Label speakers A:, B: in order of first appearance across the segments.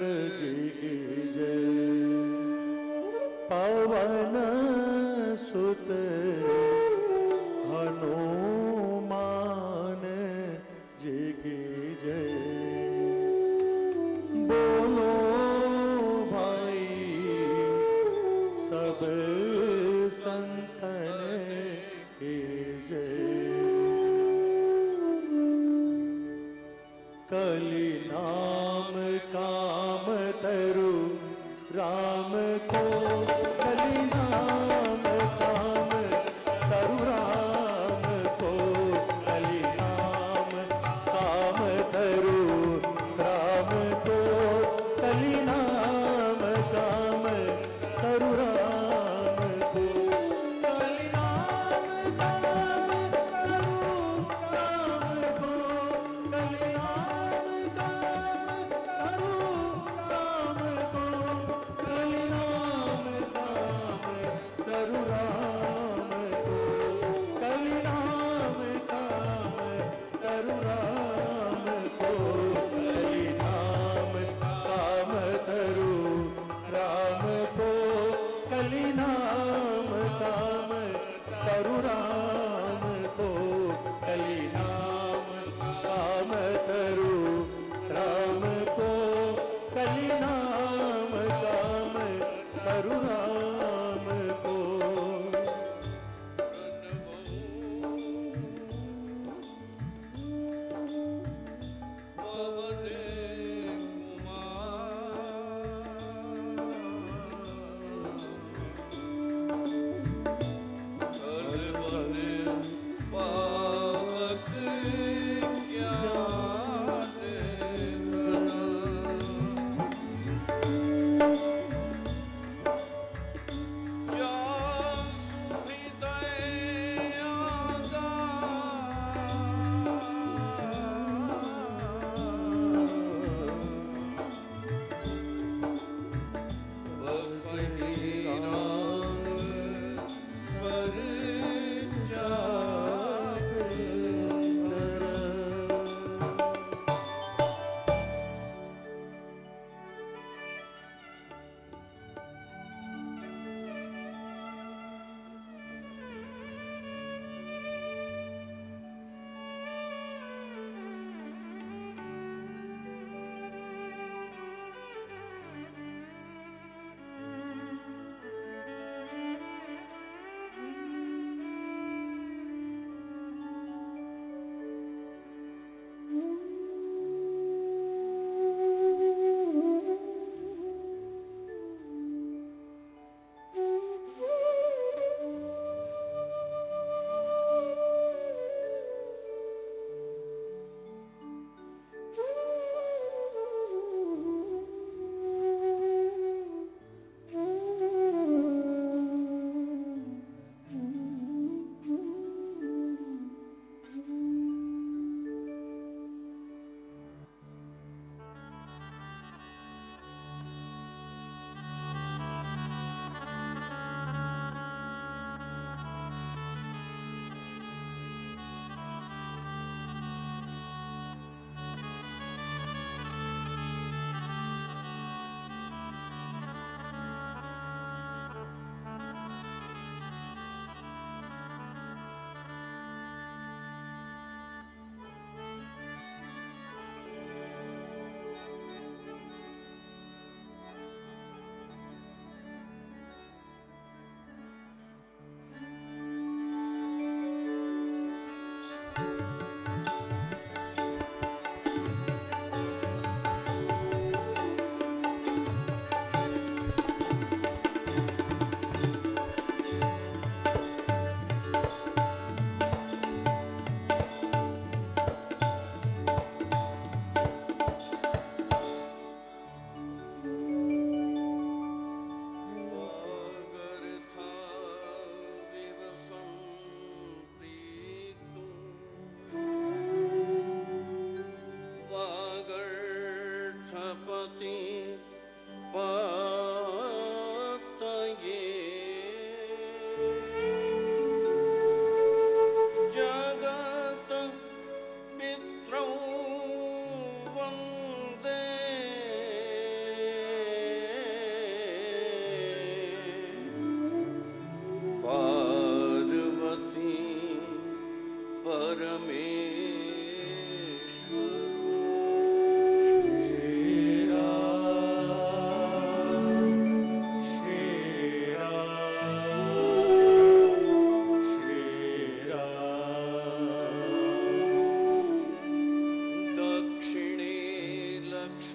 A: जी की जय। पवन सुत हनुमान जी की जय। बोलो भाई सब संतन की जय। कली नाम काम तरु राम को, कली नाम काम तरु राम को, कली नाम काम तरु राम को, कली नाम काम तरु राम को, कली नाम काम तरु राम को, कली नाम काम तरु राम को, कली नाम काम तरु राम को, कली नाम काम तरु राम को, कली नाम काम तरु राम को, कली नाम काम तरु राम को, कली नाम काम तरु राम को, कली नाम काम तरु राम को।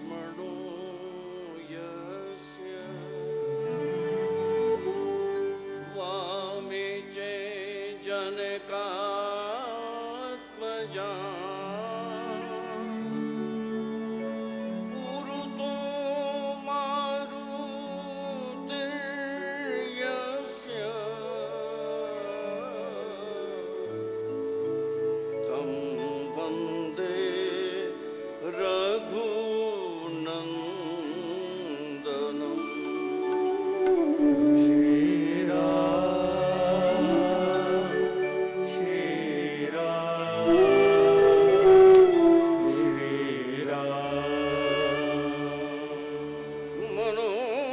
B: लक्ष्मणो यस्य वामे च जनकात्मजा पुरुतो मारुतिर्यस्य तं वन्दे रघुनन्दनम्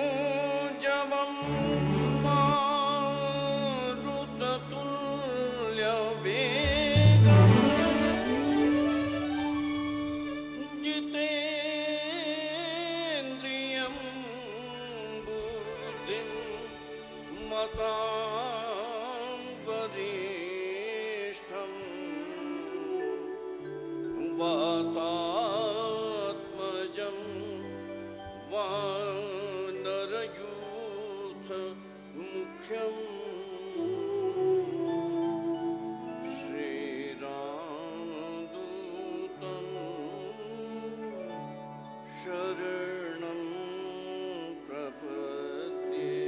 B: मनोजवं मारुततुल्यवेगम् जितेन्द्रियं बुद्धिं मतां वरिष्ठं वातात्मजं वानरयूथ मुख्यम् श्रीरामदूतं शरणं प्रपद्ये।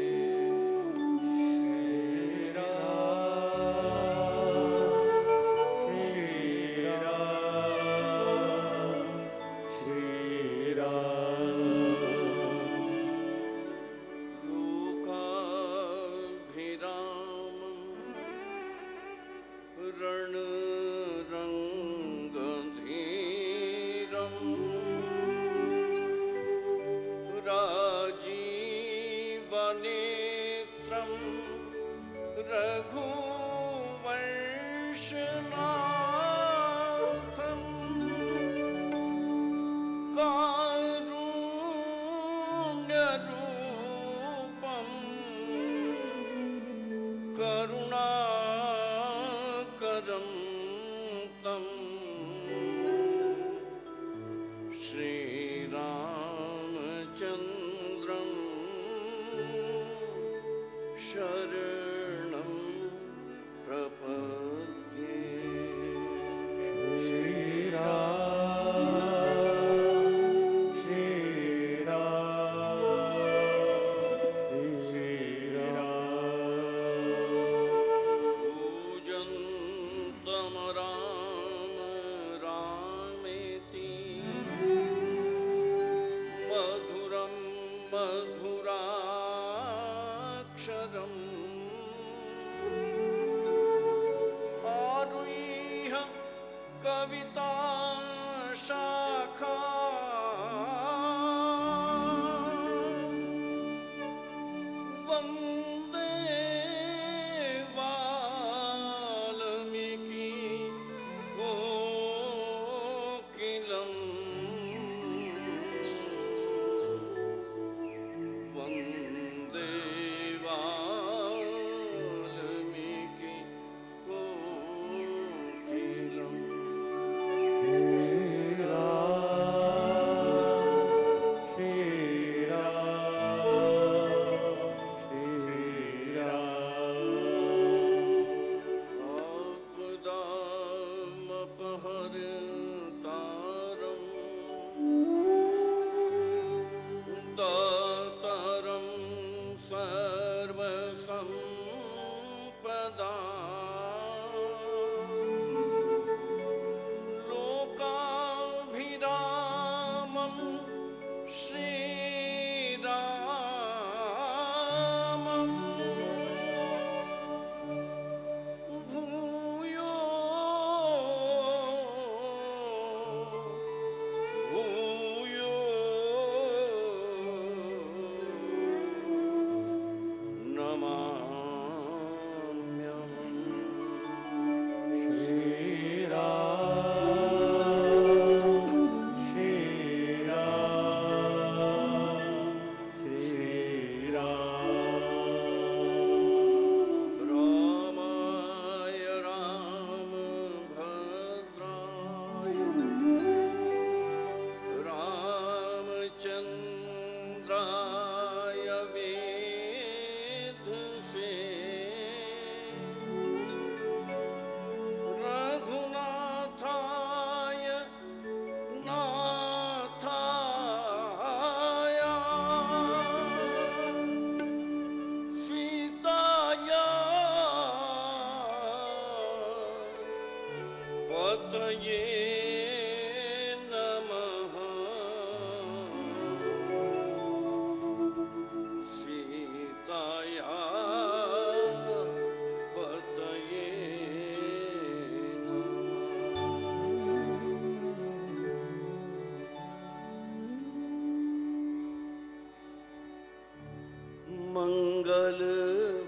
B: मंगल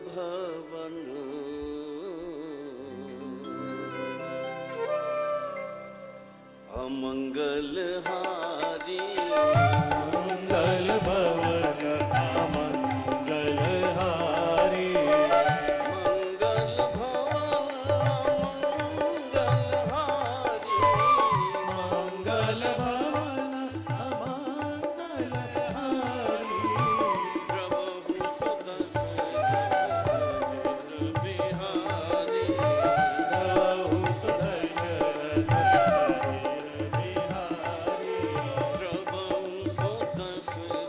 B: भवन अमंगल हारी
A: मंगल भवन अमंगल हारी
B: मंगल भवन अमंगल हारी
A: मंगल भवन अमंगल हारी
B: प्रभु सुदर्शन बिहारी
A: प्रभु सुदर्शन बिहारी
B: प्रभु सुदर्शन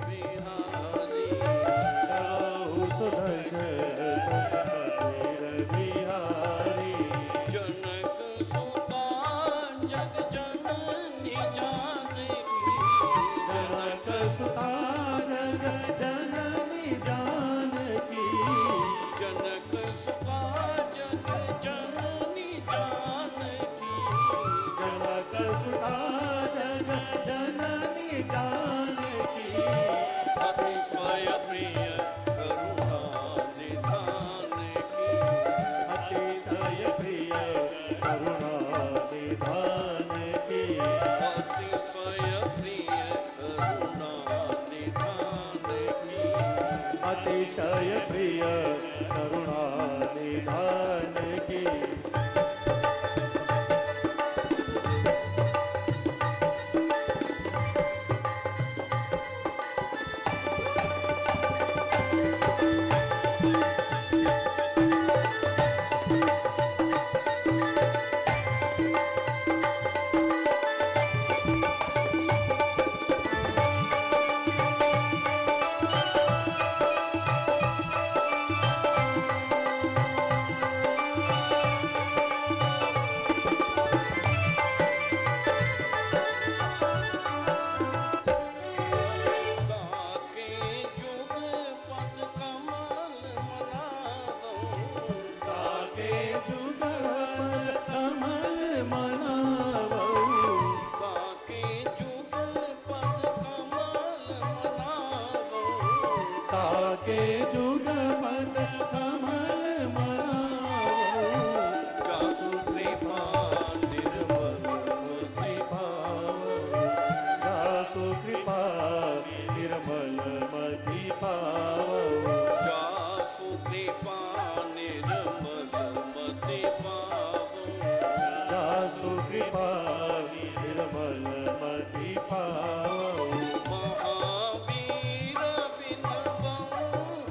B: बिहारी
A: प्रभु सुदर्शन बिहारी
B: जनक सुता जग जननी जानकी
A: जनक सुता जग जननी जानकी
B: जनक सुता जग जननी जानकी
A: जनक सुता जग जननी जानकी
B: अतिशय प्रिय करुणा निधान की
A: अतिशय प्रिय करुणा निधान की
B: अतिशय प्रिय करुणा निधान की
A: अतिशय प्रिय करुणा निधान की
B: ताके जुग पद कमल मनावो
A: ताके जुग पद कमल मनावो
B: ताके जुग पद कमल मनावो
A: ताके जुग पद कमल मनावो
B: जासु कृपा निर्मल मति
A: पावो जासु कृपा निर्मल मति पावो
B: जासु कृपा निर्मल मति पावो
A: जासु कृपा निर्मल मति पावो
B: महावीर बिनवौ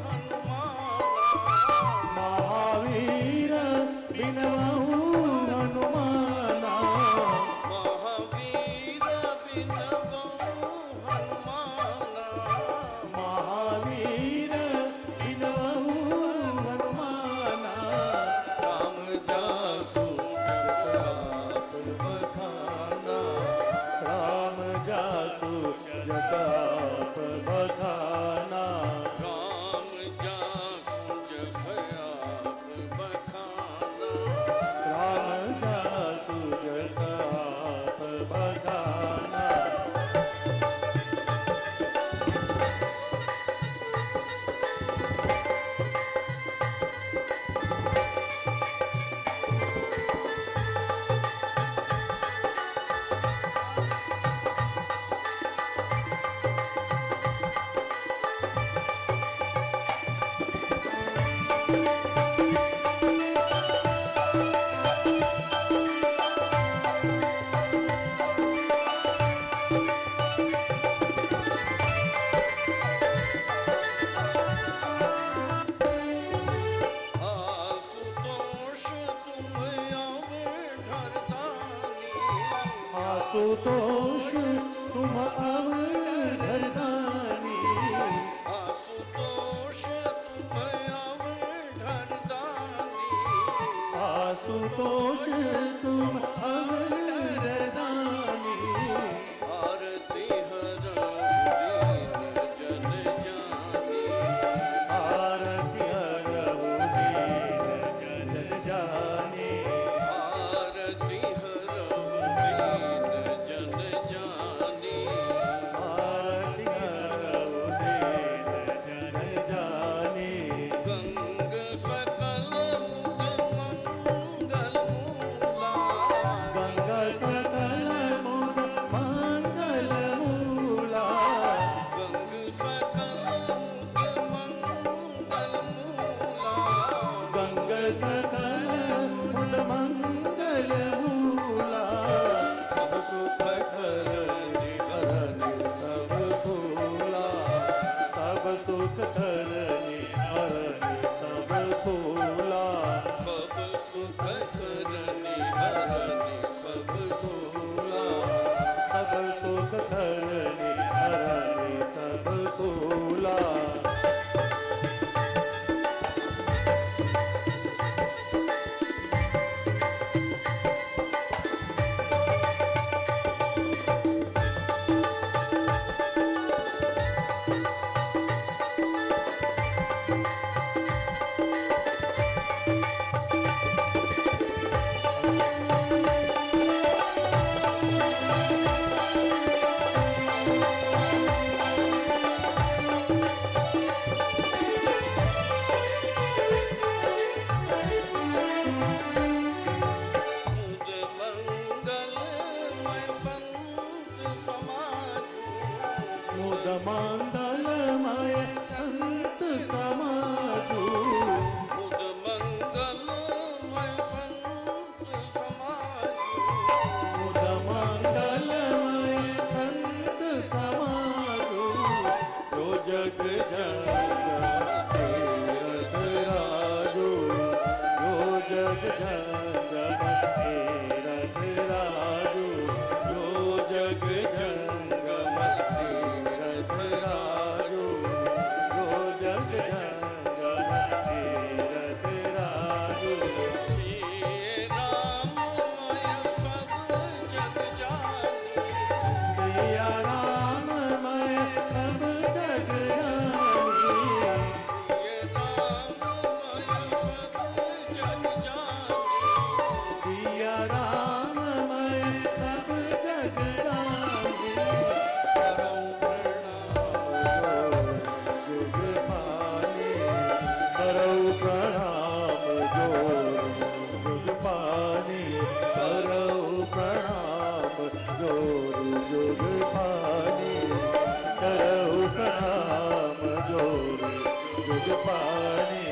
B: हनुमाना
A: महावीर बिनवहु हनुमाना
B: महावीर बिनवौ हनुमाना
A: महावीर बिनवहु हनुमाना
B: राम जासु जस आप
A: बखाना राम जासु जस आप बखाना
B: राम जासु जस आप बखाना
A: राम जासु जस आप बखाना
B: आशुतोष तुम अवधरदानी
A: आशुतोष तुम अवधरदानी
B: आशुतोष तुम अवधरदानी
A: आशुतोष तुम अवधरदानी
B: आरती हर दीन जन जानी
A: आरती हरहु दीन जन जानी
B: आरती हर दीन जन जानी
A: आरती हरहु दीन जन धरनी धरनी सब फूला।
B: मुद मंगलमय संत समाजू।
A: मुद मंगलमय संत समाजू।
B: मुद मंगलमय संत समाजू।
A: जो जग जंगम तीरथ राजू। जो जग जंगम तीरथ राजू। जो जग जंगम तीरथ राजू। जो जग जंगम तीरथ राजू।
B: श्री राममय सब जग जानी।
A: सिया राममय सब जग जानी।
B: श्री राममय सब जग जानी।
A: सिया राममय सब जग जानी। करौ प्रणाम जुग पानी। करौ प्रणाम जोर जुग पानी। करौ प्रणाम जोर जुग पानी।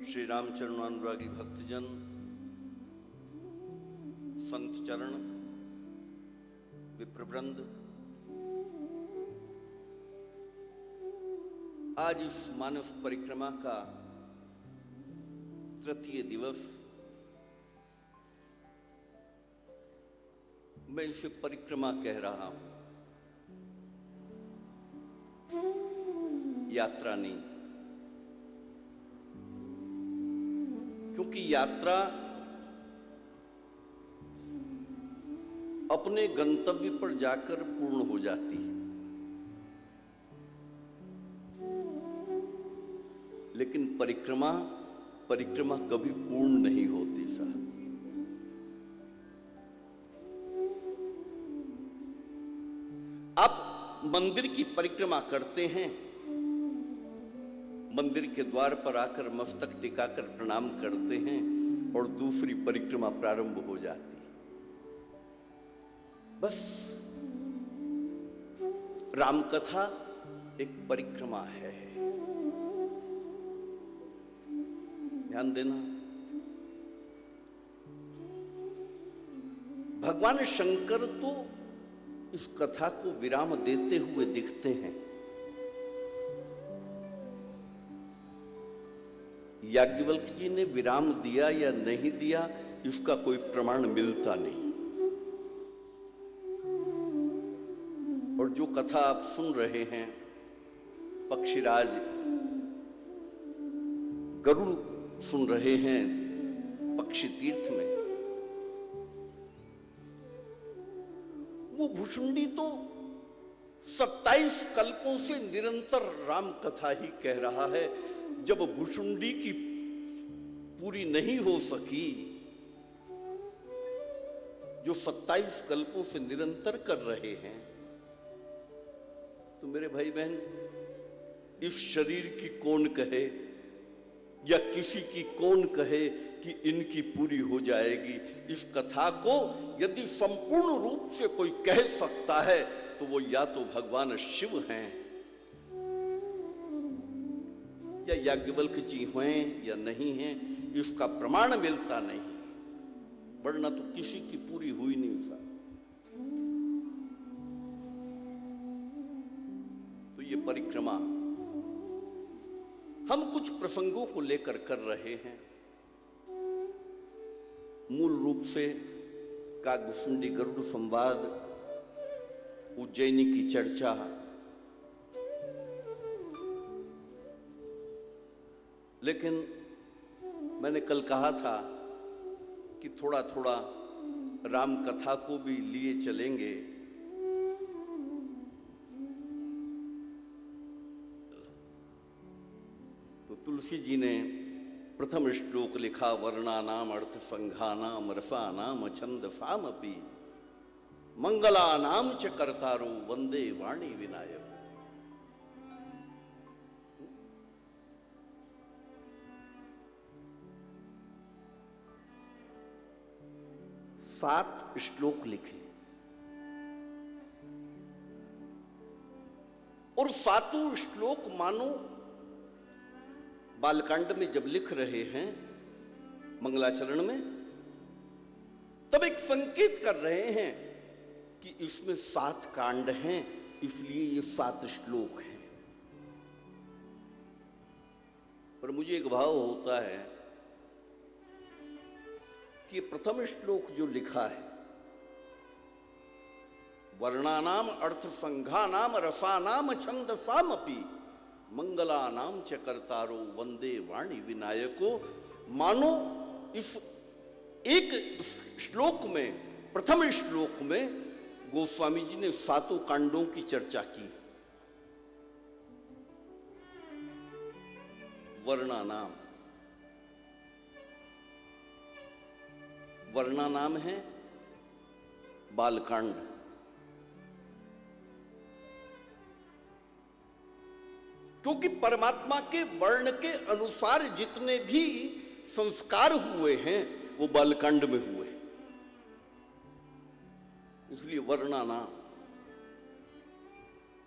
B: श्री रामचरण अनुरागी भक्तजन, संत चरण, विप्रवृंद, आज इस मानस परिक्रमा का तृतीय दिवस। मैं इसे परिक्रमा कह रहा हूं, यात्रा नहीं, क्योंकि यात्रा अपने गंतव्य पर जाकर पूर्ण हो जाती है, लेकिन परिक्रमा कभी पूर्ण नहीं होती साहब। आप मंदिर की परिक्रमा करते हैं, मंदिर के द्वार पर आकर मस्तक टिकाकर प्रणाम करते हैं और दूसरी परिक्रमा प्रारंभ हो जाती है। बस रामकथा एक परिक्रमा है, ध्यान देना। भगवान शंकर तो इस कथा को विराम देते हुए दिखते हैं। याज्ञवल्क्य जी ने विराम दिया या नहीं दिया, इसका कोई प्रमाण मिलता नहीं। और जो कथा आप सुन रहे हैं, पक्षीराज गरुड़ सुन रहे हैं पक्षी तीर्थ में, वो भुशुंडी तो 27 कल्पों से निरंतर राम कथा ही कह रहा है। जब भुशुंडी की पूरी नहीं हो सकी, जो 27 कल्पों से निरंतर कर रहे हैं, तो मेरे भाई बहन, इस शरीर की कौन कहे या किसी की कौन कहे कि इनकी पूरी हो जाएगी। इस कथा को यदि संपूर्ण रूप से कोई कह सकता है तो वो या तो भगवान शिव हैं या याज्ञवल्क्य जी हैं या नहीं हैं, इसका प्रमाण मिलता नहीं, वरना तो किसी की पूरी हुई नहीं सकती। तो ये परिक्रमा हम कुछ प्रसंगों को लेकर कर रहे हैं। मूल रूप से काकभुसुंडी गरुड़ संवाद, उज्जैनी की चर्चा, लेकिन मैंने कल कहा था कि थोड़ा थोड़ा राम कथा को भी लिए चलेंगे। तो तुलसी जी ने प्रथम श्लोक लिखा, वर्णानाम अर्थ संघानाम रसानाम छंदसामपि मंगलानाम च कर्तारो वंदे वाणी विनायक। सात श्लोक लिखे और सातों श्लोक मानो बालकांड में जब लिख रहे हैं मंगलाचरण में, तब एक संकेत कर रहे हैं कि इसमें 7 कांड हैं, इसलिए ये 7 श्लोक हैं। पर मुझे एक भाव होता है कि प्रथम श्लोक जो लिखा है, वर्णानाम अर्थ संघानाम रसानाम छंदसामपि मंगलानाम च कर्तारो वंदे वाणी विनायको, मानो इस एक श्लोक में, प्रथम श्लोक में गोस्वामी जी ने 7 कांडों की चर्चा की। वर्णानाम, वर्णानाम है बालकांड, क्योंकि परमात्मा के वर्ण के अनुसार जितने भी संस्कार हुए हैं वो बालकांड में हुए, इसलिए वर्णानाम।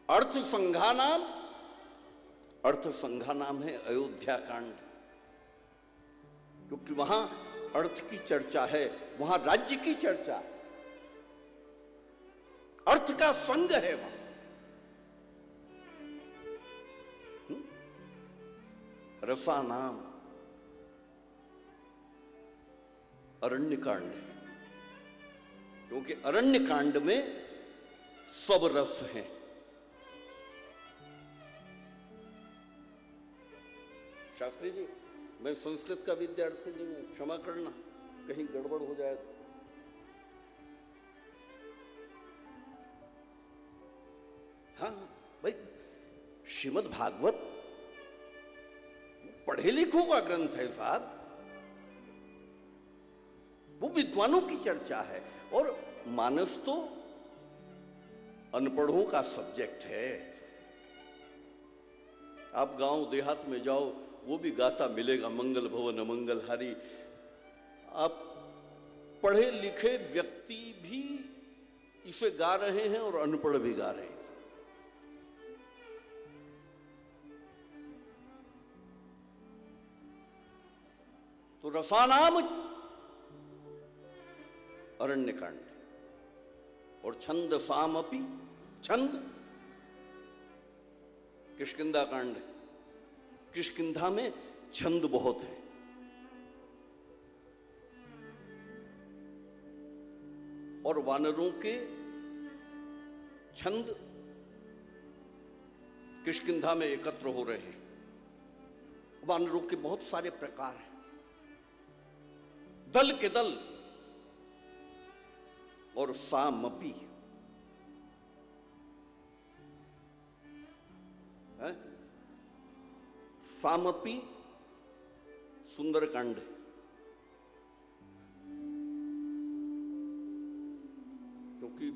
B: अर्थ संघानाम, अर्थ संघानाम है अयोध्या कांड, क्योंकि वहां अर्थ की चर्चा है, वहां राज्य की चर्चा, अर्थ का संग है वहां। रसानाम अरण्य कांड, क्योंकि अरण्य कांड में सब रस हैं। शास्त्री जी, मैं संस्कृत का विद्यार्थी नहीं हूं, क्षमा करना कहीं गड़बड़ हो जाए तो। हाँ भाई, श्रीमद् भागवत पढ़े लिखों का ग्रंथ है साहब, वो विद्वानों की चर्चा है, और मानस तो अनपढ़ों का सब्जेक्ट है। आप गांव देहात में जाओ, वो भी गाता मिलेगा, मंगल भवन अमंगल हारी। आप पढ़े लिखे व्यक्ति भी इसे गा रहे हैं और अनपढ़ भी गा रहे हैं। तो रसानाम अरण्य कांड, और छंद सामपि, छंद किष्किंधा कांड, किष्किंधा में छंद बहुत है। और वानरों के छंद किष्किंधा में एकत्र हो रहे हैं। वानरों के बहुत सारे प्रकार हैं, दल के दल। और सामपि है, सामपि सुंदरकांड, क्योंकि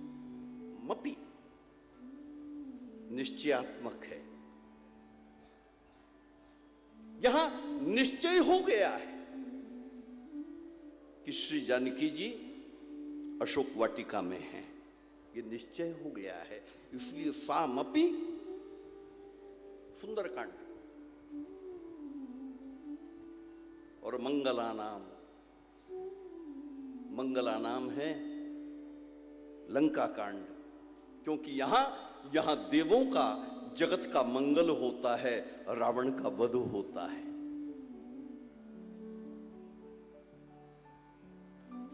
B: मपि निश्चयात्मक है, यहां निश्चय हो गया है कि श्री जानकी जी अशोक वाटिका में हैं, ये निश्चय हो गया है। इसलिए सामपि सुंदरकांड और मंगलानाम है लंका कांड, क्योंकि यहां देवों का, जगत का मंगल होता है, रावण का वध होता है।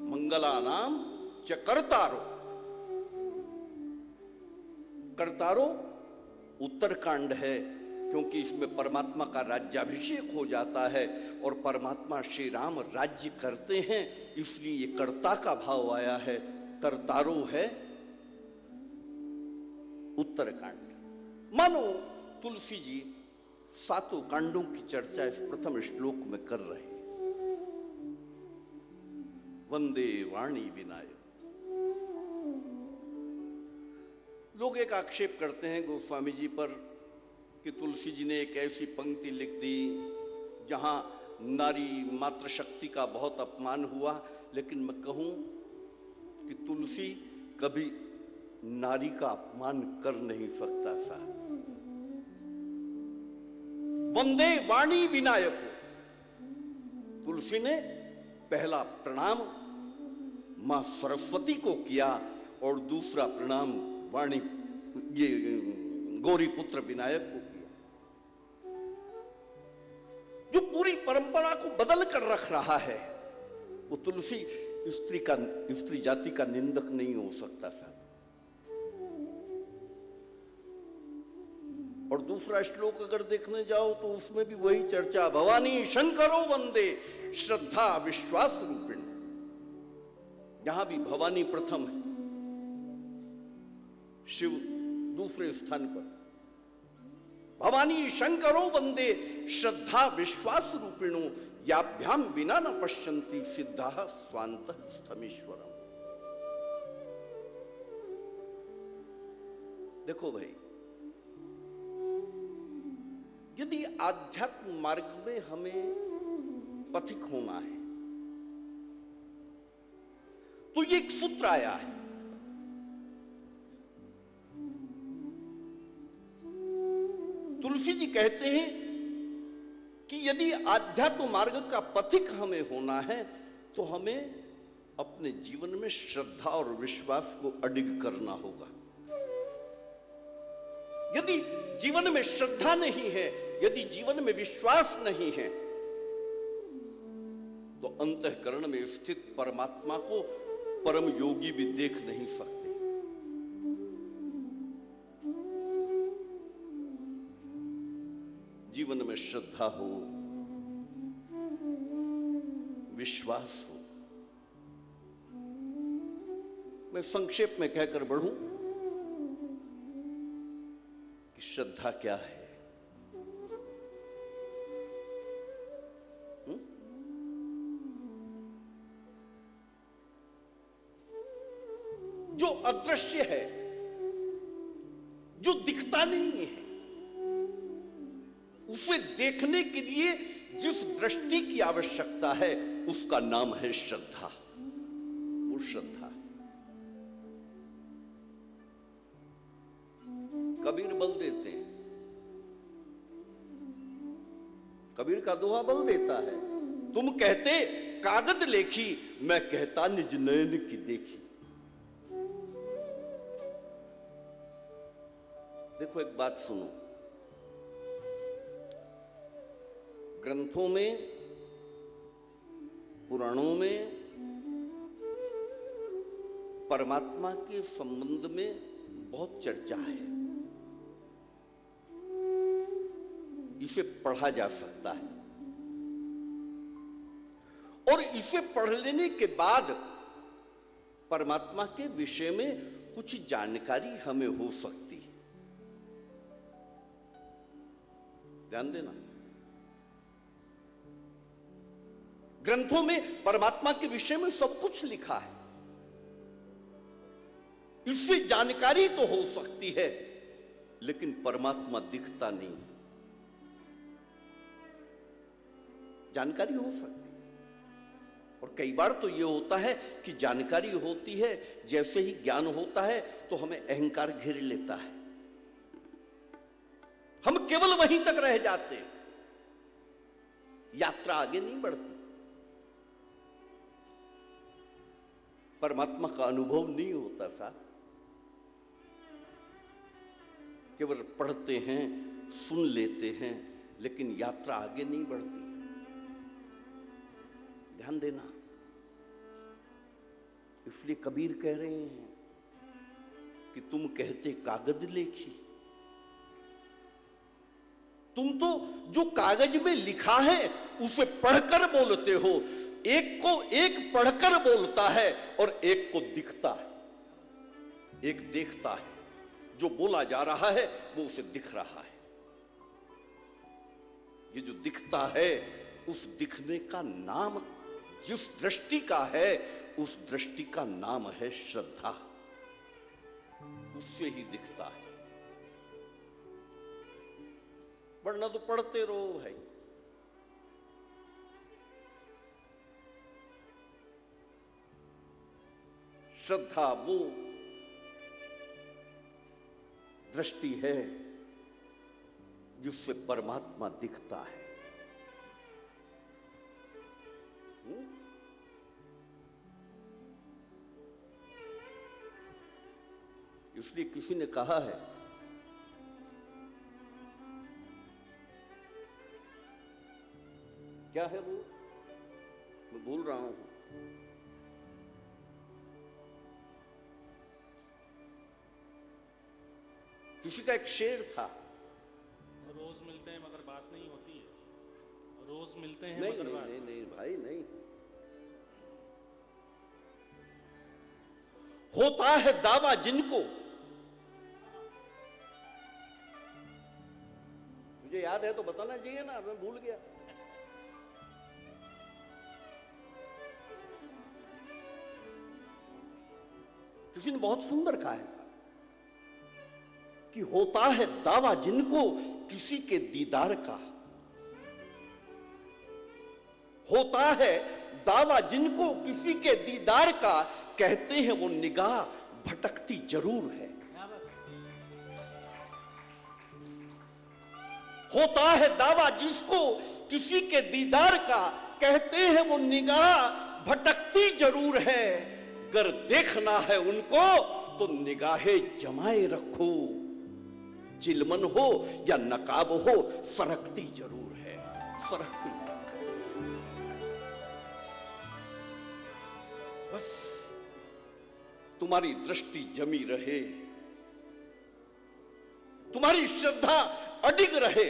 B: मंगलानाम च कर्तारो उत्तरकांड है, क्योंकि इसमें परमात्मा का राज्याभिषेक हो जाता है और परमात्मा श्री राम राज्य करते हैं, इसलिए ये कर्ता का भाव आया है। कर्तारो है उत्तरकांड। मानो तुलसी जी सातों कांडों की चर्चा इस प्रथम श्लोक में कर रहे हैं। वंदे वाणी विनायक। लोग एक आक्षेप करते हैं गोस्वामी जी पर कि तुलसी जी ने एक ऐसी पंक्ति लिख दी जहां नारी मातृशक्ति का बहुत अपमान हुआ, लेकिन मैं कहूं कि तुलसी कभी नारी का अपमान कर नहीं सकता साहब। वंदे वाणी विनायक। तुलसी ने पहला प्रणाम मां सरस्वती को किया और दूसरा प्रणाम वाणी ये गौरी पुत्र विनायक को किया। जो पूरी परंपरा को बदल कर रख रहा है वो तुलसी स्त्री जाति का निंदक नहीं हो सकता साहब। और दूसरा श्लोक अगर देखने जाओ तो उसमें भी वही चर्चा, भवानी शंकरो वंदे श्रद्धा विश्वास रूपिण। यहां भी भवानी प्रथम है, शिव दूसरे स्थान पर। भवानी शंकरो वंदे श्रद्धा विश्वास रूपिणो याभ्याम विना न पश्यन्ति सिद्धाः स्वान्तः स्थमीश्वरम। देखो भाई, यदि आध्यात्म मार्ग में हमें पथिक होना है तो ये एक सूत्र आया है। तुलसी जी कहते हैं कि यदि आध्यात्म मार्ग का पथिक हमें होना है तो हमें अपने जीवन में श्रद्धा और विश्वास को अडिग करना होगा। यदि जीवन में श्रद्धा नहीं है, यदि जीवन में विश्वास नहीं है, तो अंतःकरण में स्थित परमात्मा को परम योगी भी देख नहीं सकते। जीवन में श्रद्धा हो, विश्वास हो। मैं संक्षेप में कहकर बढ़ूं कि श्रद्धा क्या है। जो अदृश्य है, जो दिखता नहीं है, उसे देखने के लिए जिस दृष्टि की आवश्यकता है उसका नाम है श्रद्धा। वो श्रद्धा कबीर बल देते हैं, कबीर का दोहा बल देता है, तुम कहते कागज लेखी, मैं कहता निज नयन की देखी। देखो एक बात सुनो, ग्रंथों में, पुराणों में परमात्मा के संबंध में बहुत चर्चा है। इसे पढ़ा जा सकता है और इसे पढ़ लेने के बाद परमात्मा के विषय में कुछ जानकारी हमें हो सकती है। ध्यान देना, ग्रंथों में परमात्मा के विषय में सब कुछ लिखा है, इससे जानकारी तो हो सकती है, लेकिन परमात्मा दिखता नहीं। जानकारी हो सकती है और कई बार तो ये होता है कि जानकारी होती है, जैसे ही ज्ञान होता है तो हमें अहंकार घेर लेता है, हम केवल वहीं तक रह जाते हैं, यात्रा आगे नहीं बढ़ती, परमात्मा का अनुभव नहीं होता साहब। केवल पढ़ते हैं, सुन लेते हैं, लेकिन यात्रा आगे नहीं बढ़ती। ध्यान देना, इसलिए कबीर कह रहे हैं कि तुम कहते कागज लेखी, तुम तो जो कागज में लिखा है उसे पढ़कर बोलते हो। एक को एक पढ़कर बोलता है और एक को दिखता है, एक देखता है, जो बोला जा रहा है वो उसे दिख रहा है। ये जो दिखता है, उस दिखने का नाम, जिस दृष्टि का है, उस दृष्टि का नाम है श्रद्धा। उससे ही दिखता है, वरना तो पढ़ते रहो भाई। श्रद्धा वो दृष्टि है जिससे परमात्मा दिखता है। इसलिए किसी ने कहा है, क्या है वो, मैं भूल रहा हूं। किसी का एक शेर था,
C: रोज मिलते हैं मगर बात नहीं होती है, रोज मिलते हैं
B: नहीं
C: मगर
B: नहीं,
C: बात
B: नहीं नहीं भाई नहीं, होता है दावा जिनको, मुझे याद है तो बताना चाहिए ना, मैं भूल गया। किसी ने बहुत सुंदर कहा है कि होता है दावा जिनको किसी के दीदार का, होता है दावा जिनको किसी के दीदार का, कहते हैं वो निगाह भटकती जरूर है। होता है दावा जिसको किसी के दीदार का, कहते हैं वो निगाह भटकती जरूर है। अगर देखना है उनको तो निगाहें जमाए रखो, चिलमन हो या नकाब हो, सरकती जरूर है, सरकती। बस तुम्हारी दृष्टि जमी रहे, तुम्हारी श्रद्धा अडिग रहे,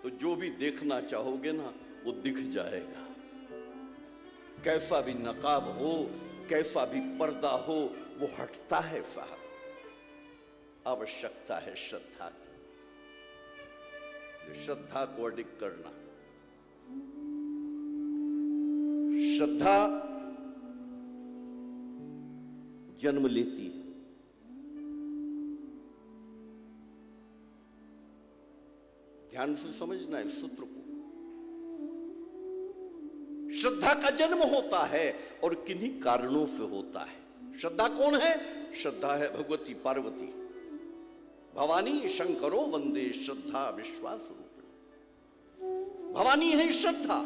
B: तो जो भी देखना चाहोगे ना वो दिख जाएगा। कैसा भी नकाब हो, कैसा भी पर्दा हो, वो हटता है साहब। आवश्यकता है श्रद्धा की, श्रद्धा को अडिग करना। श्रद्धा जन्म लेती है, ध्यान से समझना है इस सूत्र को। श्रद्धा का जन्म होता है और किन्हीं कारणों से होता है। श्रद्धा कौन है? श्रद्धा है भगवती पार्वती। भवानी शंकरो वंदे श्रद्धा विश्वास रूप। भवानी है श्रद्धा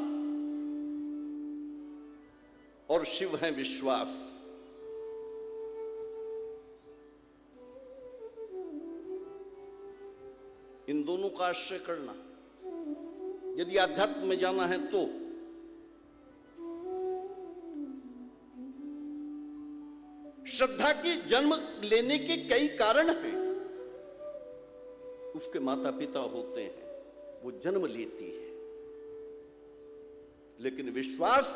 B: और शिव है विश्वास। इन दोनों का आश्रय करना यदि आध्यात्म में जाना है तो। श्रद्धा के जन्म लेने के कई कारण हैं। उसके माता पिता होते हैं, वो जन्म लेती है। लेकिन विश्वास,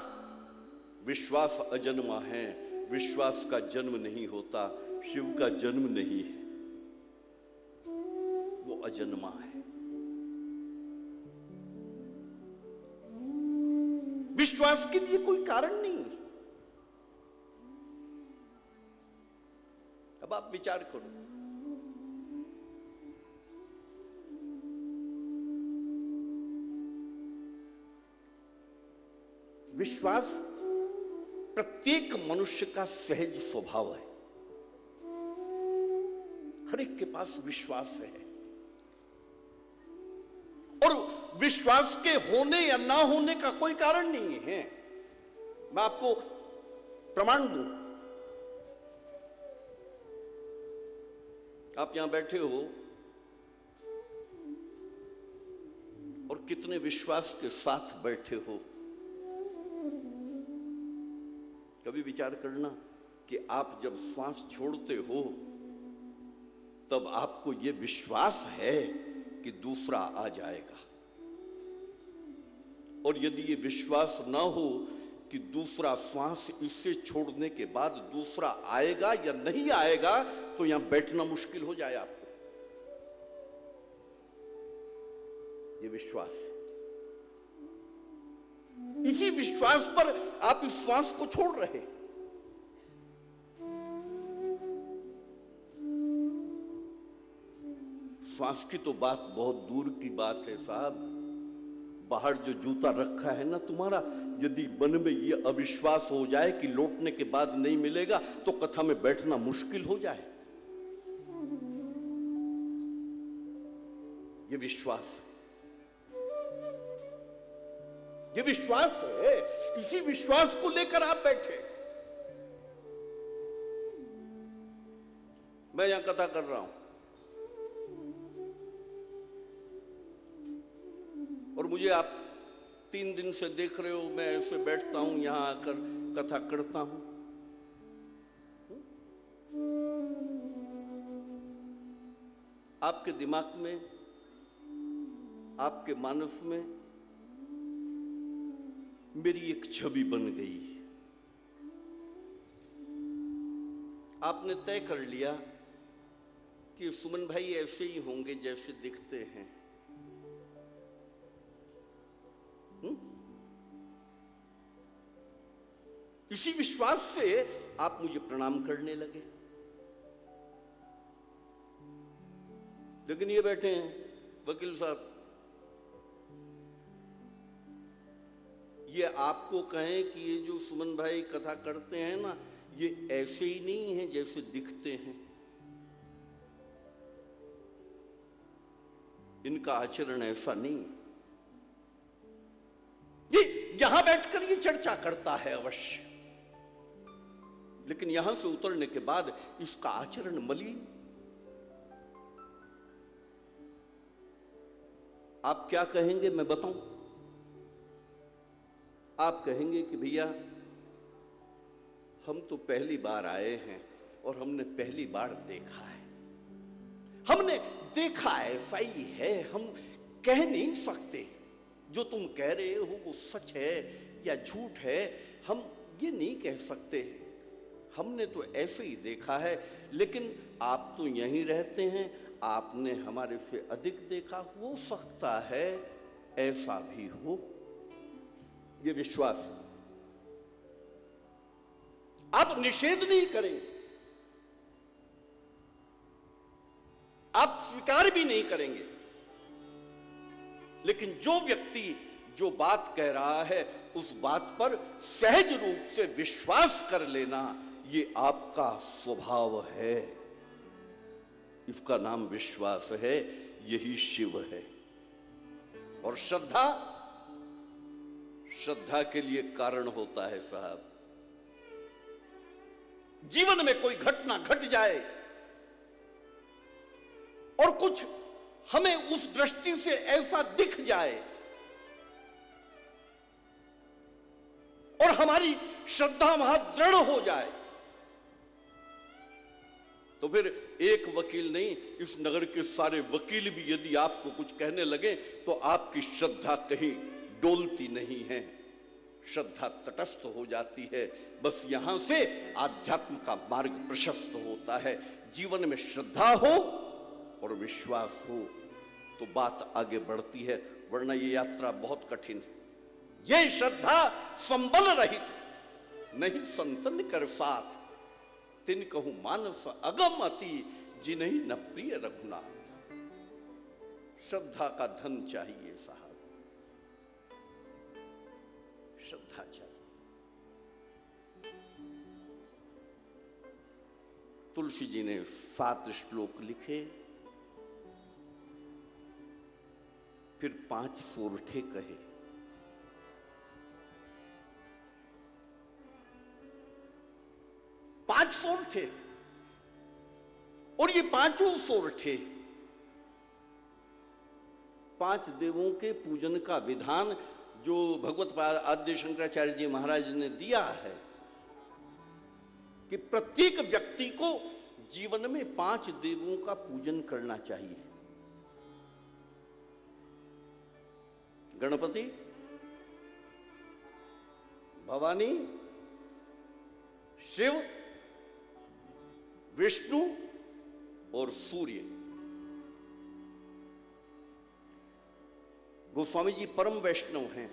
B: विश्वास अजन्मा है, विश्वास का जन्म नहीं होता। शिव का जन्म नहीं है, वो अजन्मा है। विश्वास के लिए कोई कारण नहीं। अब आप विचार करो, विश्वास प्रत्येक मनुष्य का सहज स्वभाव है। हर एक के पास विश्वास है, और विश्वास के होने या ना होने का कोई कारण नहीं है। मैं आपको प्रमाण दूं। आप यहां बैठे हो और कितने विश्वास के साथ बैठे हो। कभी विचार करना कि आप जब सांस छोड़ते हो तब आपको यह विश्वास है कि दूसरा आ जाएगा, और यदि ये विश्वास ना हो कि दूसरा श्वास इससे छोड़ने के बाद दूसरा आएगा या नहीं आएगा, तो यहां बैठना मुश्किल हो जाए आपको। ये विश्वास है। इसी विश्वास पर आप इस श्वास को छोड़ रहे। श्वास की तो बात बहुत दूर की बात है साहब। बाहर जो जूता रखा है ना तुम्हारा, यदि मन में ये अविश्वास हो जाए कि लौटने के बाद नहीं मिलेगा, तो कथा में बैठना मुश्किल हो जाए। ये विश्वास है, ये विश्वास है। इसी विश्वास को लेकर आप बैठे। मैं यहां कथा कर रहा हूं और मुझे आप 3 दिन से देख रहे हो, मैं ऐसे बैठता हूं, यहां आकर कथा करता हूं। आपके दिमाग में, आपके मानस में मेरी एक छवि बन गई। आपने तय कर लिया कि सुमन भाई ऐसे ही होंगे जैसे दिखते हैं। इसी विश्वास से आप मुझे प्रणाम करने लगे। लेकिन ये बैठे हैं वकील साहब, ये आपको कहें कि ये जो सुमन भाई कथा करते हैं ना, ये ऐसे ही नहीं है जैसे दिखते हैं। इनका आचरण ऐसा नहीं है। ये यहां बैठकर ये चर्चा करता है अवश्य, लेकिन यहां से उतरने के बाद इसका आचरण मलिन। आप क्या कहेंगे मैं बताऊं? आप कहेंगे कि भैया हम तो पहली बार आए हैं और हमने पहली बार देखा है। हमने देखा ऐसा ही है, हम कह नहीं सकते जो तुम कह रहे हो वो सच है या झूठ है, हम ये नहीं कह सकते। हमने तो ऐसे ही देखा है, लेकिन आप तो यहीं रहते हैं, आपने हमारे से अधिक देखा, हो सकता है ऐसा भी हो। ये विश्वास आप निषेध नहीं करेंगे, आप स्वीकार भी नहीं करेंगे, लेकिन जो व्यक्ति जो बात कह रहा है उस बात पर सहज रूप से विश्वास कर लेना, ये आपका स्वभाव है। इसका नाम विश्वास है, यही शिव है। और श्रद्धा, श्रद्धा के लिए कारण होता है साहब। जीवन में कोई घटना घट जाए और कुछ हमें उस दृष्टि से ऐसा दिख जाए और हमारी श्रद्धा वहां दृढ़ हो जाए, तो फिर एक वकील नहीं, इस नगर के सारे वकील भी यदि आपको कुछ कहने लगे तो आपकी श्रद्धा कहीं डोलती नहीं है, श्रद्धा तटस्थ हो जाती है। बस यहां से आध्यात्म का मार्ग प्रशस्त होता है। जीवन में श्रद्धा हो और विश्वास हो तो बात आगे बढ़ती है, वरना ये यात्रा बहुत कठिन है। ये श्रद्धा संबल रहित नहीं संतन कर साथ, तिन कहूं मानस अगम अति, जिन्हीं न प्रिय रघुनाथ। श्रद्धा का धन चाहिए साहब। श्रद्धा चाहिए। तुलसी जी ने 7 श्लोक लिखे, फिर 5 सोरठे कहे। पांच सोरठे, और ये पांचों सोरठे 5 देवों के पूजन का विधान जो भगवत आद्य शंकराचार्य जी महाराज ने दिया है कि प्रत्येक व्यक्ति को जीवन में 5 देवों का पूजन करना चाहिए। गणपति, भवानी, शिव, विष्णु और सूर्य। गोस्वामी जी परम वैष्णव हैं,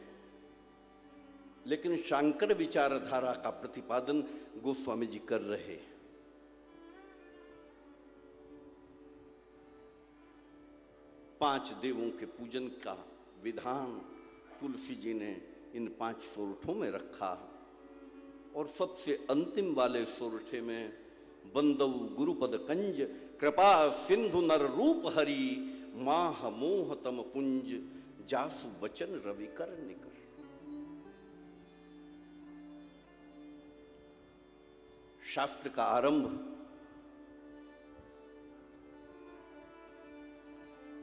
B: लेकिन शांकर विचारधारा का प्रतिपादन गोस्वामी जी कर रहे हैं। पांच देवों के पूजन का विधान तुलसी जी ने इन 5 सोरठों में रखा, और सबसे अंतिम वाले सोरठे में बंदव गुरुपद कंज कृपा सिंधु नर रूप हरि माह मोह तम पुंज जासु वचन रवि कर निकर। शास्त्र का आरंभ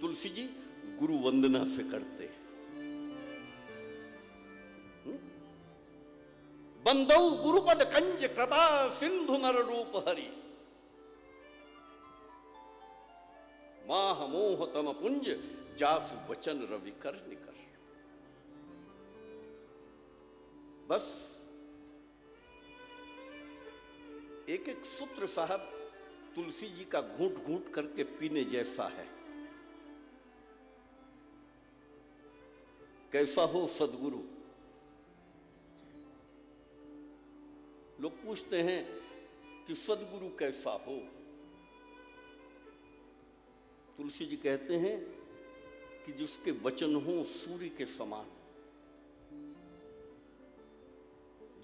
B: तुलसी जी गुरु वंदना से करते हैं। बंदौ गुरुपद कंज कृपा सिंधु नर रूप हरि माह मोह तम पुंज जासु वचन रवि कर निकर। बस एक एक सूत्र साहब तुलसी जी का घूंट घूंट करके पीने जैसा है। कैसा हो सदगुरु? लोग पूछते हैं कि सदगुरु कैसा हो? तुलसी जी कहते हैं कि जिसके वचन हो सूर्य के समान,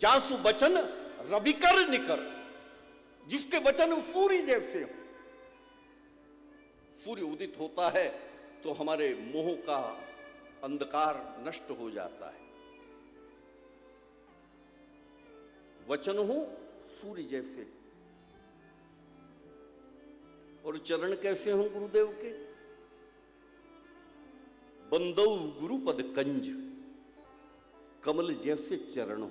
B: जासु वचन रविकर निकर, जिसके वचन सूर्य जैसे हो। सूर्य उदित होता है तो हमारे मोह का अंधकार नष्ट हो जाता है। वचन हो सूर्य जैसे, और चरण कैसे हों गुरुदेव के? बंदौ गुरुपद कंज, कमल जैसे चरणों।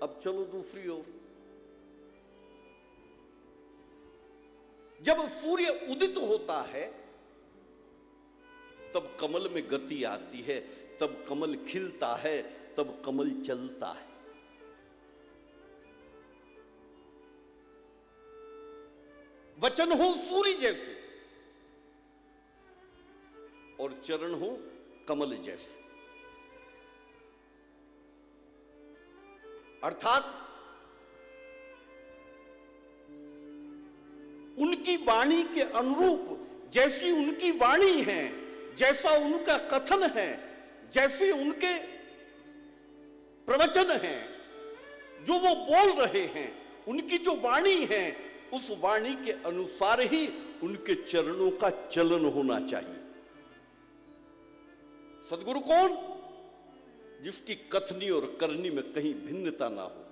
B: अब चलो दूसरी ओर। जब सूर्य उदित होता है तब कमल में गति आती है, तब कमल खिलता है, तब कमल चलता है। वचन हो सूर्य जैसे और चरण हो कमल जैसे, अर्थात उनकी वाणी के अनुरूप जैसी उनकी वाणी है, जैसा उनका कथन है, जैसे उनके प्रवचन हैं, जो वो बोल रहे हैं, उनकी जो वाणी है, उस वाणी के अनुसार ही उनके चरणों का चलन होना चाहिए। सदगुरु कौन? जिसकी कथनी और करनी में कहीं भिन्नता ना हो।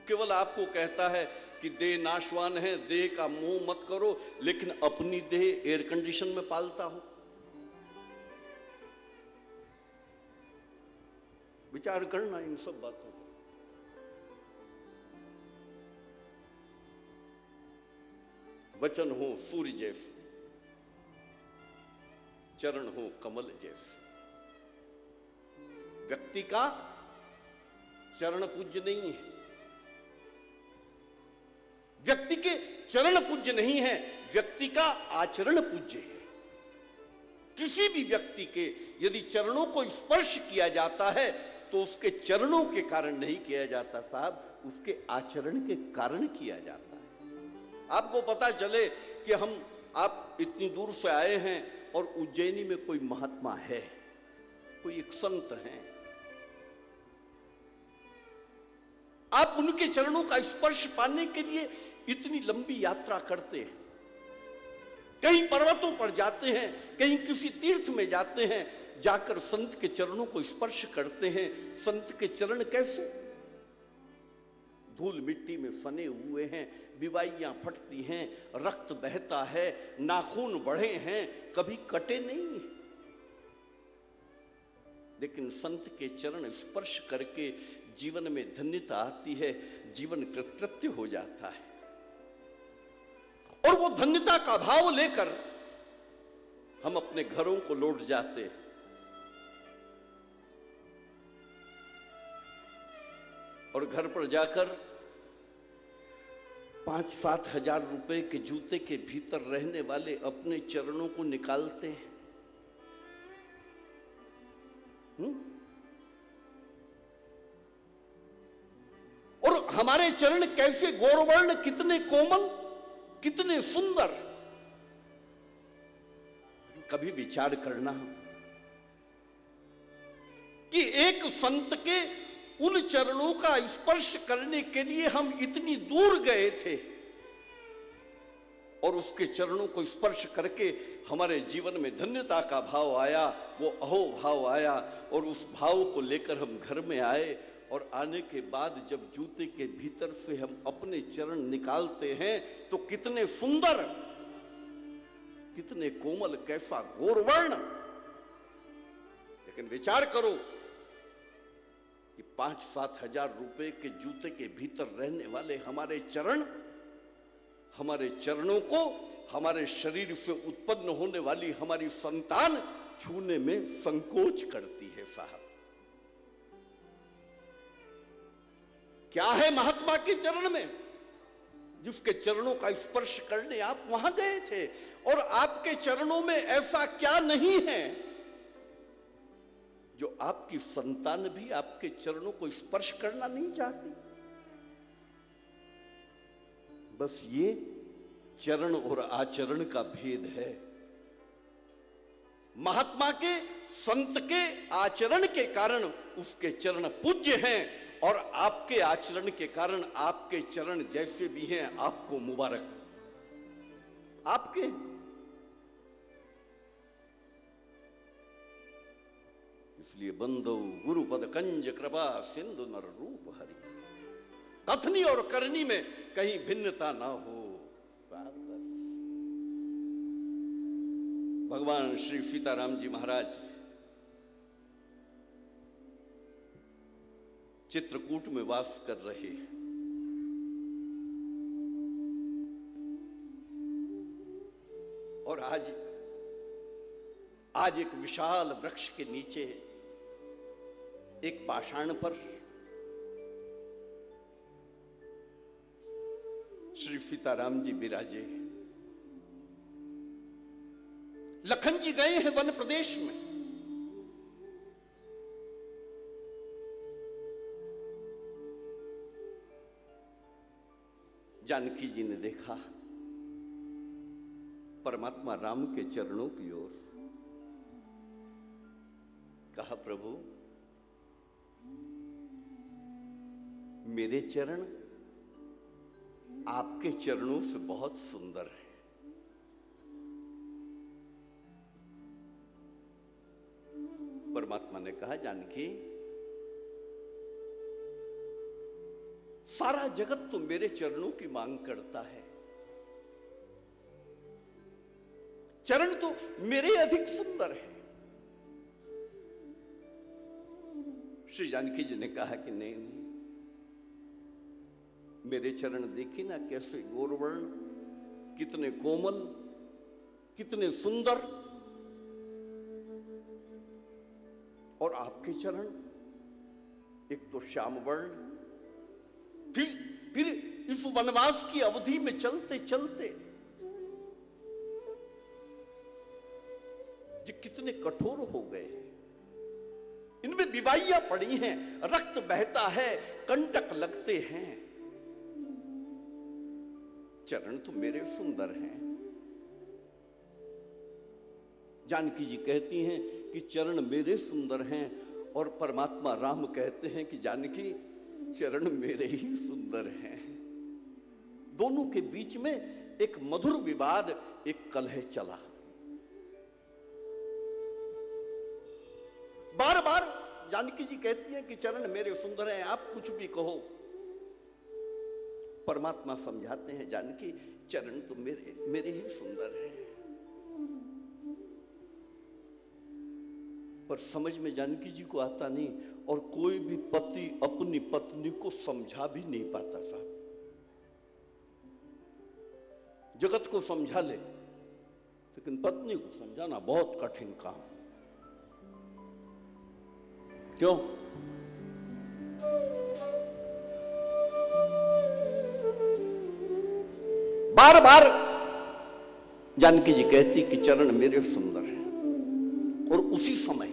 B: केवल आपको कहता है कि देह नाशवान है, देह का मोह मत करो, लेकिन अपनी देह एयर कंडीशन में पालता हो। विचार करना इन सब बातों को। वचन हो सूर्य जैसे, चरण हो कमल जैसे। व्यक्ति का चरण पूज्य नहीं है, व्यक्ति के चरण पूज्य नहीं है, व्यक्ति का आचरण पूज्य है। किसी भी व्यक्ति के यदि चरणों को स्पर्श किया जाता है तो उसके चरणों के कारण नहीं किया जाता साहब, उसके आचरण के कारण किया जाता है। आपको पता चले कि आप इतनी दूर से आए हैं और उज्जैनी में कोई महात्मा है, कोई एक संत हैं, आप उनके चरणों का स्पर्श पाने के लिए इतनी लंबी यात्रा करते हैं, कहीं पर्वतों पर जाते हैं, कहीं किसी तीर्थ में जाते हैं, जाकर संत के चरणों को स्पर्श करते हैं। संत के चरण कैसे धूल मिट्टी में सने हुए हैं, बिवाइयां फटती हैं, रक्त बहता है, नाखून बढ़े हैं, कभी कटे नहीं, लेकिन संत के चरण स्पर्श करके जीवन में धन्यता आती है, जीवन कृतकृत्य हो जाता है। और वो धन्यता का भाव लेकर हम अपने घरों को लौट जाते हैं। और घर पर जाकर 5-7 हजार रुपए के जूते के भीतर रहने वाले अपने चरणों को निकालते हैं। और हमारे चरण कैसे गौरवर्ण, कितने कोमल, कितने सुंदर। कभी विचार करना कि एक संत के उन चरणों का स्पर्श करने के लिए हम इतनी दूर गए थे और उसके चरणों को स्पर्श करके हमारे जीवन में धन्यता का भाव आया, वो अहो भाव आया, और उस भाव को लेकर हम घर में आए। और आने के बाद जब जूते के भीतर से हम अपने चरण निकालते हैं तो कितने सुंदर, कितने कोमल, कैसा गौरवर्ण। लेकिन विचार करो कि 5-7 हजार रुपए के जूते के भीतर रहने वाले हमारे चरण, हमारे चरणों को हमारे शरीर से उत्पन्न होने वाली हमारी संतान छूने में संकोच करती है। साहब, क्या है महात्मा के चरण में, जिसके चरणों का स्पर्श करने आप वहां गए थे? और आपके चरणों में ऐसा क्या नहीं है जो आपकी संतान भी आपके चरणों को स्पर्श करना नहीं चाहती? बस ये चरण और आचरण का भेद है। महात्मा के, संत के आचरण के कारण उसके चरण पूज्य हैं, और आपके आचरण के कारण आपके चरण जैसे भी हैं आपको मुबारक। आपके इसलिए बंदो गुरुपद कंज कृपा सिंधु नर रूप हरि, कथनी और करनी में कहीं भिन्नता ना हो। भगवान श्री सीताराम जी महाराज चित्रकूट में वास कर रहे हैं। और आज एक विशाल वृक्ष के नीचे एक पाषाण पर श्री सीताराम जी विराजे। लखन जी गए हैं वन प्रदेश में, जानकी जी ने देखा परमात्मा राम के चरणों की ओर, कहा प्रभु मेरे चरण आपके चरणों से बहुत सुंदर है। परमात्मा ने कहा जानकी सारा जगत तो मेरे चरणों की मांग करता है, चरण तो मेरे अधिक सुंदर है। श्री जानकी जी ने कहा कि नहीं नहीं, मेरे चरण देखी ना कैसे गौरवर्ण, कितने कोमल, कितने सुंदर, और आपके चरण एक तो श्याम वर्ण। फिर इस वनवास की अवधि में चलते चलते ये कितने कठोर हो गए, इनमें बीमारियां पड़ी हैं, रक्त बहता है, कंटक लगते हैं। चरण तो मेरे सुंदर हैं। जानकी जी कहती हैं कि चरण मेरे सुंदर हैं, और परमात्मा राम कहते हैं कि जानकी चरण मेरे ही सुंदर हैं। दोनों के बीच में एक मधुर विवाद, एक कलह चला। बार बार जानकी जी कहती हैं कि चरण मेरे सुंदर हैं, आप कुछ भी कहो। परमात्मा समझाते हैं जानकी चरण तो मेरे ही सुंदर हैं। पर समझ में जानकी जी को आता नहीं, और कोई भी पति अपनी पत्नी को समझा भी नहीं पाता साहब। जगत को समझा ले, लेकिन पत्नी को समझाना बहुत कठिन काम। क्यों? बार बार जानकी जी कहती कि चरण मेरे सुंदर हैं, और उसी समय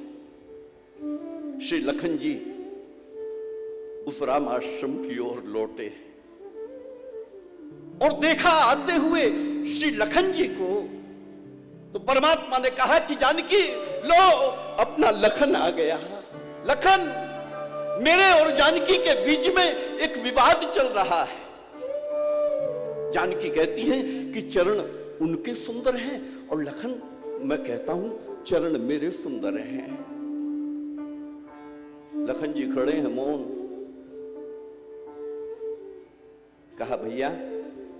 B: श्री लखन जी उस राम आश्रम की ओर लौटे, और देखा आते हुए श्री लखन जी को, तो परमात्मा ने कहा कि जानकी लो अपना लखन आ गया। लखन, मेरे और जानकी के बीच में एक विवाद चल रहा है। जानकी कहती है कि चरण उनके सुंदर हैं, और लखन मैं कहता हूं चरण मेरे सुंदर हैं। लखन जी खड़े हैं मौन। कहा भैया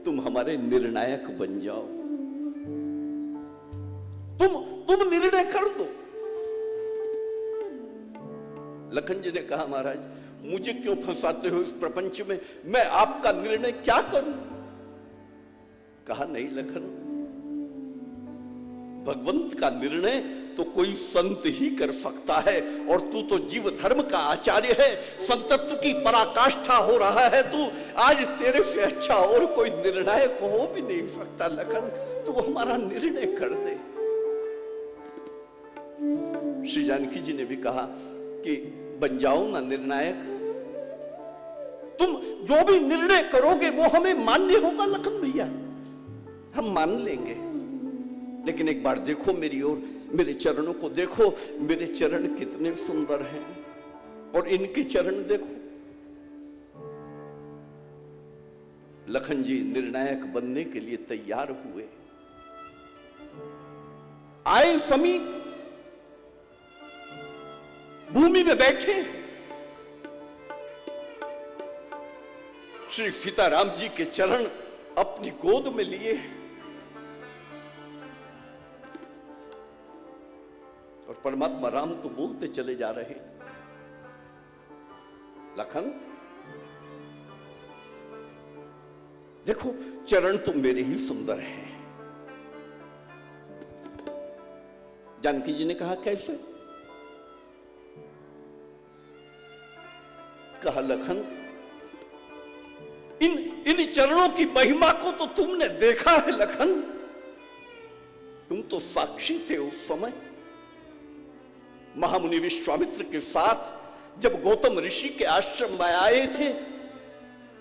B: तुम हमारे निर्णायक बन जाओ, तुम निर्णय कर दो। लखन जी ने कहा महाराज मुझे क्यों फंसाते हो इस प्रपंच में, मैं आपका निर्णय क्या करूं? कहा नहीं लखन, भगवंत का निर्णय तो कोई संत ही कर सकता है, और तू तो जीव धर्म का आचार्य है, संतत्व की पराकाष्ठा हो रहा है तू। आज तेरे से अच्छा और कोई निर्णायक हो भी नहीं सकता। लखन तू हमारा निर्णय कर दे। श्री जानकी जी ने भी कहा कि बन जाओ ना निर्णायक, तुम जो भी निर्णय करोगे वो हमें मान्य होगा लखन भैया, हम मान लेंगे। लेकिन एक बार देखो मेरी ओर, मेरे चरणों को देखो, मेरे चरण कितने सुंदर हैं, और इनके चरण देखो। लखन जी निर्णायक बनने के लिए तैयार हुए। आए समीप, भूमि में बैठे, श्री सीताराम जी के चरण अपनी गोद में लिए, और परमात्मा राम तो बोलते चले जा रहे, लखन देखो चरण तो मेरे ही सुंदर हैं। जानकी जी ने कहा कैसे? कहा लखन इन चरणों की महिमा को तो तुमने देखा है लखन, तुम तो साक्षी थे उस समय। महामुनि विश्वामित्र के साथ जब गौतम ऋषि के आश्रम में आए थे,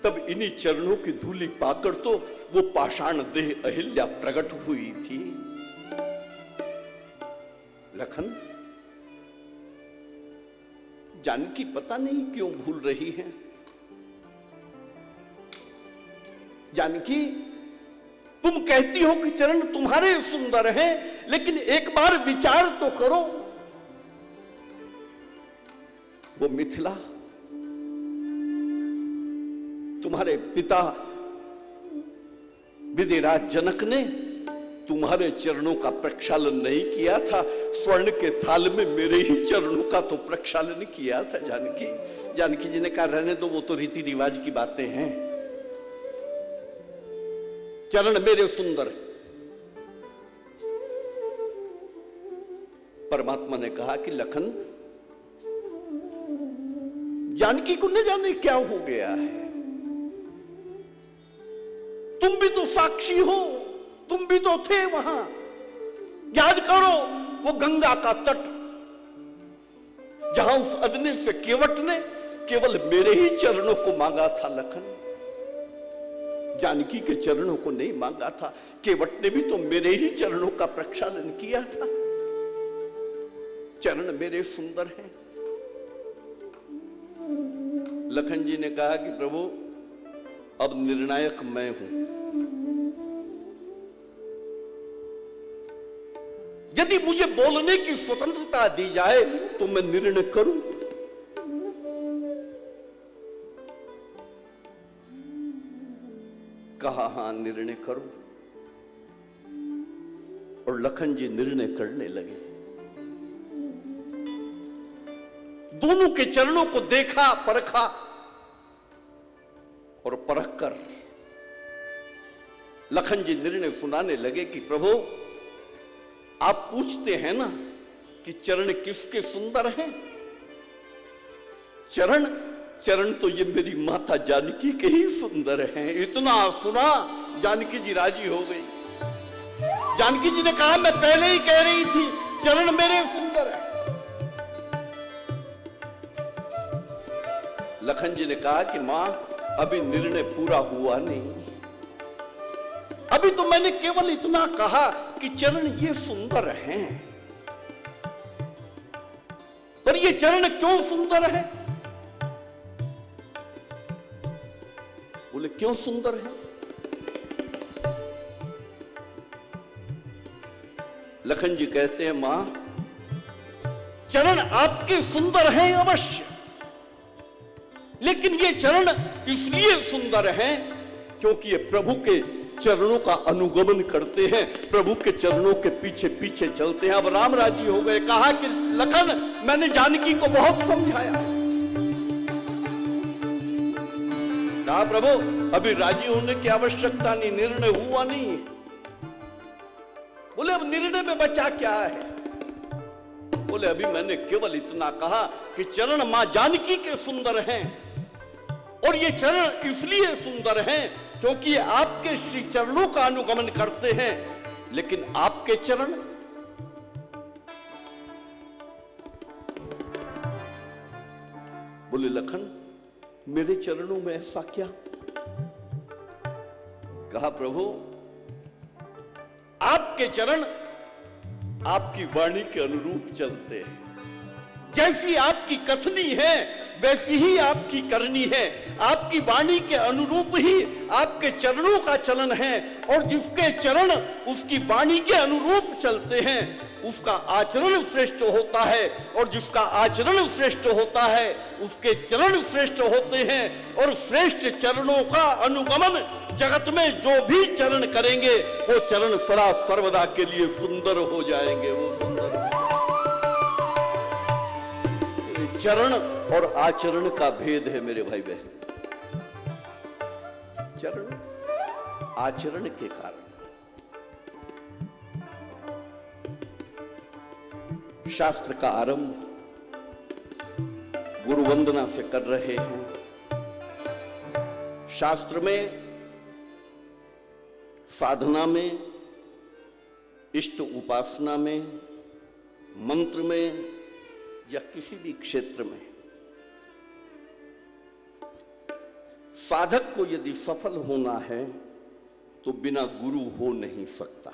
B: तब इन्हीं चरणों की धूलि पाकर तो वो पाषाण देह अहिल्या प्रकट हुई थी। लखन जानकी पता नहीं क्यों भूल रही है। जानकी तुम कहती हो कि चरण तुम्हारे सुंदर हैं, लेकिन एक बार विचार तो करो, वो मिथिला तुम्हारे पिता विधिराज जनक ने तुम्हारे चरणों का प्रक्षालन नहीं किया था, स्वर्ण के थाल में मेरे ही चरणों का तो प्रक्षालन किया था। जानकी जी ने कहा रहने दो, वो तो रीति रिवाज की बातें हैं, चरण मेरे सुंदर। परमात्मा ने कहा कि लखन जानकी को न जाने क्या हो गया है, तुम भी तो साक्षी हो, तुम भी तो थे वहां। याद करो वो गंगा का तट, जहां उस अदने से केवट ने केवल मेरे ही चरणों को मांगा था लखन। जानकी के चरणों को नहीं मांगा था। केवट ने भी तो मेरे ही चरणों का प्रक्षालन किया था। चरण मेरे सुंदर हैं। लखन जी ने कहा कि प्रभु अब निर्णायक मैं हूं। यदि मुझे बोलने की स्वतंत्रता दी जाए तो मैं निर्णय करूं। कहा हां निर्णय करूं। और लखन जी निर्णय करने लगे। दोनों के चरणों को देखा, परखा और परख कर लखन जी निर्णय सुनाने लगे कि प्रभु आप पूछते हैं ना कि चरण किसके सुंदर हैं। चरण तो ये मेरी माता जानकी के ही सुंदर हैं। इतना सुना जानकी जी राजी हो गई। जानकी जी ने कहा मैं पहले ही कह रही थी चरण मेरे सुंदर हैं। लखन जी ने कहा कि मां अभी निर्णय पूरा हुआ नहीं। अभी तो मैंने केवल इतना कहा कि चरण ये सुंदर हैं। पर ये चरण क्यों सुंदर है? बोले क्यों सुंदर है? लखन जी कहते हैं मां चरण आपके सुंदर हैं अवश्य, लेकिन ये चरण इसलिए सुंदर हैं क्योंकि ये प्रभु के चरणों का अनुगमन करते हैं, प्रभु के चरणों के पीछे पीछे चलते हैं। अब राम राजी हो गए। कहा कि लखन मैंने जानकी को बहुत समझाया। कहा प्रभु अभी राजी होने की आवश्यकता नहीं, निर्णय हुआ नहीं। बोले अब निर्णय में बचा क्या है? बोले अभी मैंने केवल इतना कहा कि चरण मां जानकी के सुंदर हैं और ये चरण इसलिए सुंदर हैं क्योंकि आपके श्री चरणों का अनुगमन करते हैं। लेकिन आपके चरण बोले लखन मेरे चरणों में ऐसा क्या? कहा प्रभु आपके चरण आपकी वाणी के अनुरूप चलते हैं। जैसी आपकी कथनी है वैसी ही आपकी करनी है। आपकी वाणी के अनुरूप ही आपके चरणों का चलन है और जिसके चरण उसकी वाणी के अनुरूप चलते हैं उसका आचरण श्रेष्ठ होता है और जिसका आचरण श्रेष्ठ होता है उसके चरण श्रेष्ठ होते हैं। और श्रेष्ठ चरणों का अनुगमन जगत में जो भी चरण करेंगे वो चरण सदा सर्वदा के लिए सुंदर हो जाएंगे। वो सुंदर चरण और आचरण का भेद है मेरे भाई बहन। चरण आचरण के कारण शास्त्र का आरंभ गुरु वंदना से कर रहे हैं। शास्त्र में, साधना में, इष्ट उपासना में, मंत्र में या किसी भी क्षेत्र में साधक को यदि सफल होना है तो बिना गुरु हो नहीं सकता।